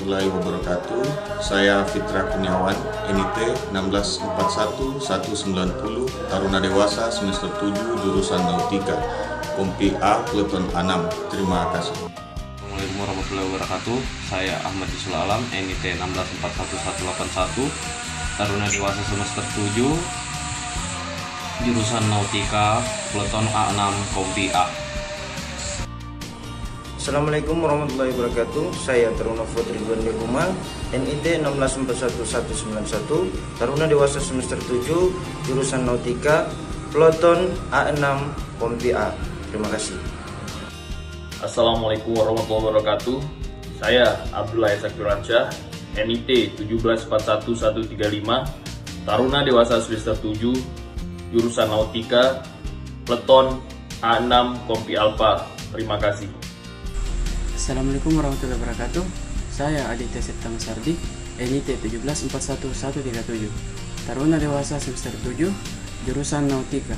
warahmatullahi wabarakatuh. Saya Fitra Kurniawan, NIT 1641-190, Taruna Dewasa semester 7 jurusan Nautika, Kompi A, Peleton A6. Terima kasih. Assalamualaikum warahmatullahi wabarakatuh. Saya Ahmad Yusuf Alam, NIT 1641-181, Taruna Dewasa semester 7 jurusan Nautika, Peleton A6, Kompi A. Assalamualaikum warahmatullahi wabarakatuh. Saya Taruna Fotri Gondekuma, NIT 1641-191, Taruna Dewasa semester 7 jurusan Nautika, Peleton A6, Kompi A. Terima kasih. Assalamualaikum warahmatullahi wabarakatuh. Saya Abdullah Sakiransya, NIT 1741135, Taruna Dewasa semester 7 jurusan Nautika, Peleton A6, Kompi Alpha. Terima kasih. Assalamualaikum warahmatullahi wabarakatuh. Saya Aditya Septam Sardi, NIT 1741137, Taruna Dewasa semester 7 jurusan Nautika,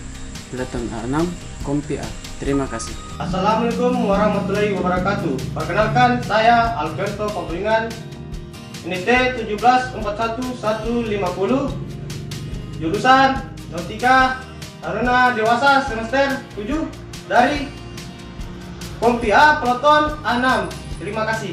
Peleton A6, Kompi A. Terima kasih. Assalamualaikum warahmatullahi wabarakatuh. Perkenalkan, saya Alberto Pablingan, NIT 1741150, jurusan Nautika, Taruna Dewasa semester 7 dari Kompi A, Peleton A6. Terima kasih.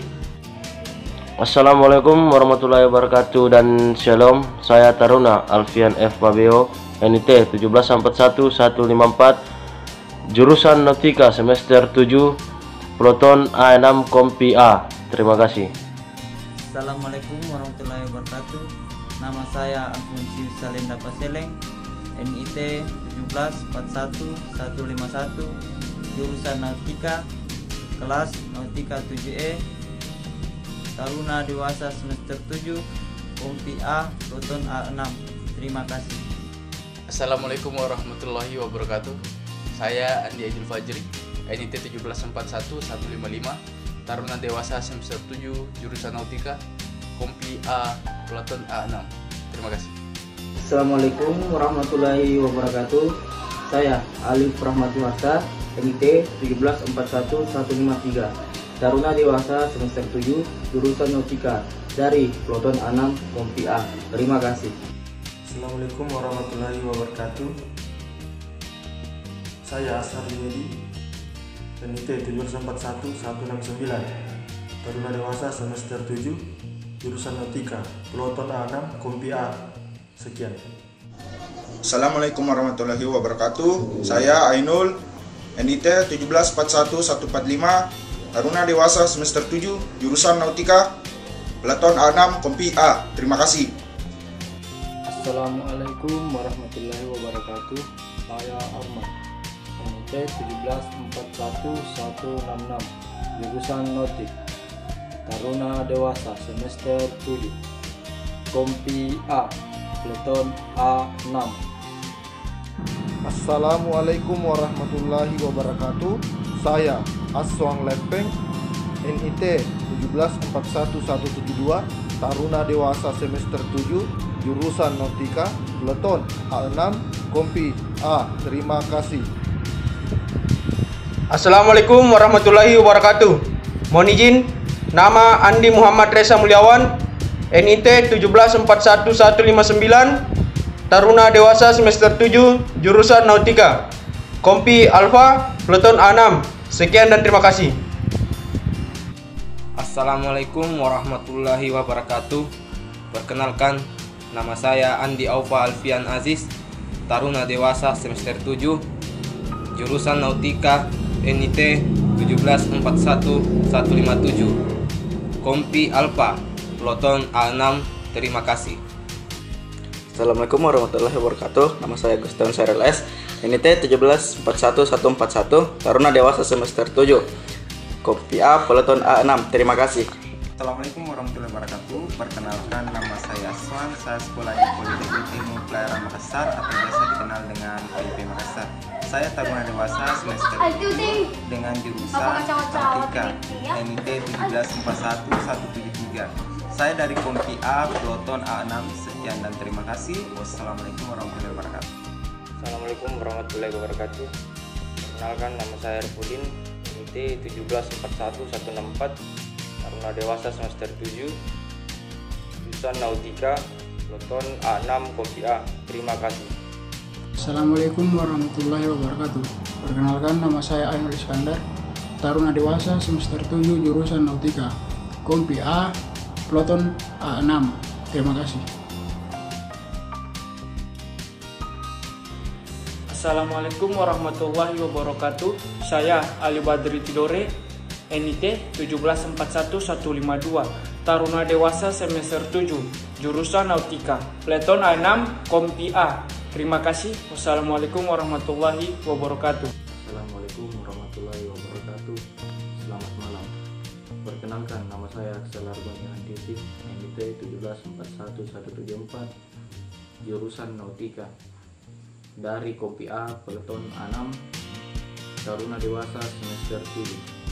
Assalamualaikum warahmatullahi wabarakatuh dan shalom. Saya Taruna Alfian F. Mabeo, NIT 1741154, jurusan Nautika semester 7, Peleton A6, Kompi A. Terima kasih. Assalamualaikum warahmatullahi wabarakatuh. Nama saya Alfonsius Salenda Paseleng, NIT 1741151, jurusan Nautika, kelas Nautika 7E, Taruna Dewasa semester 7, Kompi A, Peleton A6. Terima kasih. Assalamualaikum warahmatullahi wabarakatuh. Saya Andi Ajul Fajri, NIT 1741155, Taruna Dewasa semester 7, jurusan Nautika, Kompi A, Peleton A6. Terima kasih. Assalamualaikum warahmatullahi wabarakatuh. Saya Alif Rahmatuwasa, NIT 1741153, Taruna Dewasa semester 7 jurusan Nautika dari Peleton A6, Kompi A. Terima kasih. Assalamualaikum warahmatullahi wabarakatuh. Saya Asar Yedi, NIT 1741169, Taruna Dewasa semester 7 jurusan Nautika, Peleton A6, Kompi A. Sekian. Assalamualaikum warahmatullahi wabarakatuh. Saya Ainul, NIT 1741145, Taruna Dewasa semester 7 jurusan Nautika, Peleton A6, Kompi A. Terima kasih. Assalamualaikum warahmatullahi wabarakatuh. Saya Arman, NIT 1741166, jurusan Nautik, Taruna Dewasa semester 7, Kompi A, Peleton A6. Assalamualaikum warahmatullahi wabarakatuh. Saya Aswang Lepeng, NIT 1741172, Taruna Dewasa semester 7 jurusan Nautika, Peleton A6, Kompi A. Terima kasih. Assalamualaikum warahmatullahi wabarakatuh. Mohon izin, nama Andi Muhammad Reza Mulyawan, NIT 1741159, Taruna Dewasa semester 7 jurusan Nautika, Kompi Alpha, Peleton A6. Sekian dan terima kasih. Assalamualaikum warahmatullahi wabarakatuh. Perkenalkan, nama saya Andi Aufa Alfian Aziz, Taruna Dewasa semester 7 jurusan Nautika, NIT 1741157, Kompi Alpha, Peleton A6. Terima kasih. Assalamualaikum warahmatullahi wabarakatuh. Nama saya Gustian Syahril S, NIT 1741141, Taruna Dewasa semester 7, Kompi A, Peleton A6. Terima kasih. Assalamualaikum warahmatullahi wabarakatuh. Perkenalkan, nama saya Aswan. Saya sekolah di Politeknik Ilmu Pelayaran Makassar atau biasa dikenal dengan PIP Makassar. Saya Taruna Dewasa semester 7 dengan jurusan Nautika, NIT 1741173. Saya dari Kompi A, Peleton A6. Sekian dan terima kasih. Wassalamualaikum warahmatullahi wabarakatuh. Assalamualaikum warahmatullahi wabarakatuh. Perkenalkan, nama saya Arifudin, NIT 1741164, Taruna Dewasa semester 7, jurusan Nautika, Peloton A6 Kompi A. Terima kasih. Assalamualaikum warahmatullahi wabarakatuh. Perkenalkan, nama saya Ainul Iskandar, Taruna Dewasa semester 7 jurusan Nautika, Kompi A, Peloton A6. Terima kasih. Assalamualaikum warahmatullahi wabarakatuh. Saya Ali Badri Tidore, NIT 1741152, Taruna Dewasa semester 7, jurusan Nautika, Peloton A6 Kompi A. Terima kasih. Wassalamualaikum warahmatullahi wabarakatuh. Assalamualaikum warahmatullahi wabarakatuh. Selamat malam. Perkenalkan, nama saya Aksel Argoni Anditi, NIT 1741174, jurusan Nautika, dari Kompi A, Peloton A6, Taruna Dewasa semester 7.